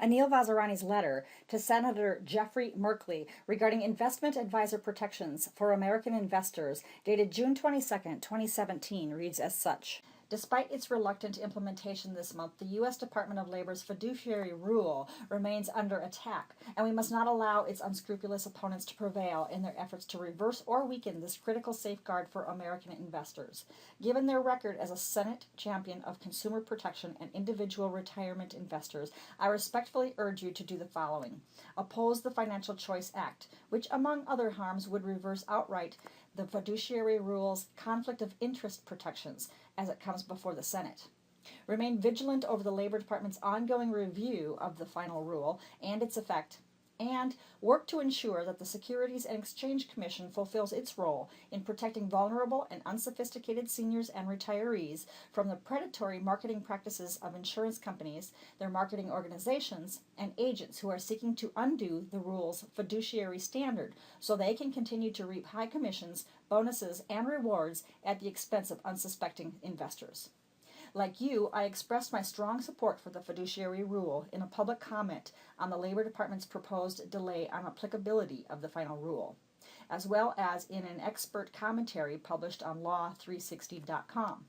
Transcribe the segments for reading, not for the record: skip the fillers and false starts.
Anil Vazirani's letter to Senator Jeffery Merkley regarding investment advisor protections for American investors, dated June 22, 2017, reads as such. Despite its reluctant implementation this month, the U.S. Department of Labor's Fiduciary Rule remains under attack, and we must not allow its unscrupulous opponents to prevail in their efforts to reverse or weaken this critical safeguard for American investors. Given their record as a Senate champion of consumer protection and individual retirement investors, I respectfully urge you to do the following. Oppose the Financial Choice Act, which, among other harms, would reverse outright the Fiduciary Rule's conflict of interest protections as it comes before the Senate. Remain vigilant over the Labor Department's ongoing review of the final rule and its effect, and work to ensure that the Securities and Exchange Commission fulfills its role in protecting vulnerable and unsophisticated seniors and retirees from the predatory marketing practices of insurance companies, their marketing organizations, and agents who are seeking to undo the rule's fiduciary standard so they can continue to reap high commissions, bonuses, and rewards at the expense of unsuspecting investors. Like you, I expressed my strong support for the Fiduciary Rule in a public comment on the Labor Department's proposed delay on applicability of the final rule, as well as in an expert commentary published on law360.com.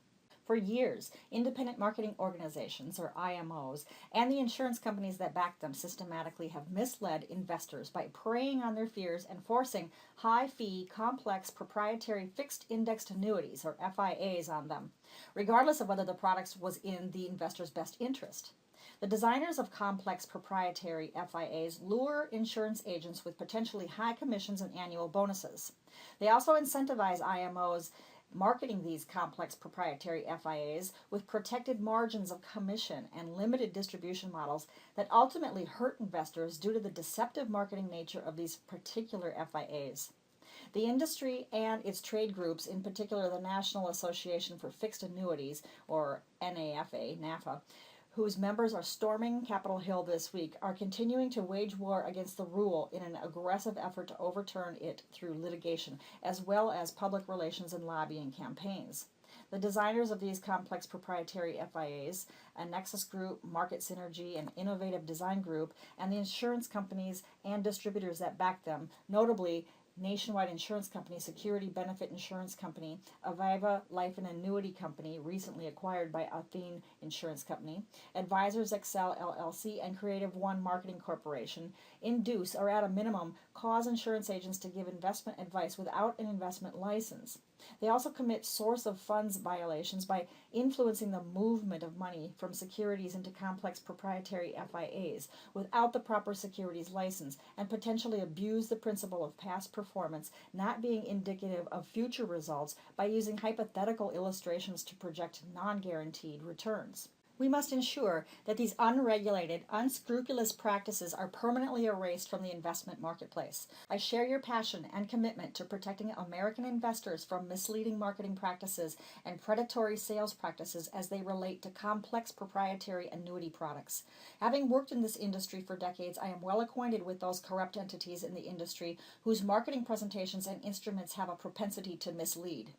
For years, independent marketing organizations, or IMOs, and the insurance companies that back them systematically have misled investors by preying on their fears and forcing high-fee, complex, proprietary fixed-indexed annuities, or FIAs, on them, regardless of whether the product was in the investor's best interest. The designers of complex proprietary FIAs lure insurance agents with potentially high commissions and annual bonuses. They also incentivize IMOs marketing these complex proprietary FIAs with protected margins of commission and limited distribution models that ultimately hurt investors due to the deceptive marketing nature of these particular FIAs. The industry and its trade groups, in particular the National Association for Fixed Annuities, or NAFA, whose members are storming Capitol Hill this week, are continuing to wage war against the rule in an aggressive effort to overturn it through litigation, as well as public relations and lobbying campaigns. The designers of these complex proprietary FIAs, a Nexus Group, Market Synergy, and Innovative Design Group, and the insurance companies and distributors that back them, notably Nationwide Insurance Company, Security Benefit Insurance Company, Aviva Life and Annuity Company, recently acquired by Athene Insurance Company, Advisors Excel LLC, and Creative One Marketing Corporation, induce, or at a minimum, cause insurance agents to give investment advice without an investment license. They also commit source of funds violations by influencing the movement of money from securities into complex proprietary FIAs without the proper securities license, and potentially abuse the principle of past performance not being indicative of future results by using hypothetical illustrations to project non-guaranteed returns. We must ensure that these unregulated, unscrupulous practices are permanently erased from the investment marketplace. I share your passion and commitment to protecting American investors from misleading marketing practices and predatory sales practices as they relate to complex proprietary annuity products. Having worked in this industry for decades, I am well acquainted with those corrupt entities in the industry whose marketing presentations and instruments have a propensity to mislead.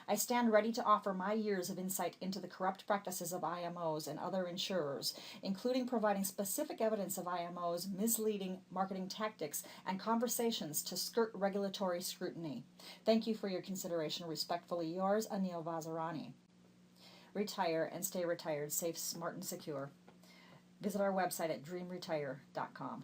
I stand ready to offer my years of insight into the corrupt practices of IMOs and other insurers, including providing specific evidence of IMOs' misleading marketing tactics and conversations to skirt regulatory scrutiny. Thank you for your consideration. Respectfully yours, Anil Vazirani. Retire and stay retired, safe, smart, and secure. Visit our website at dreamretire.com.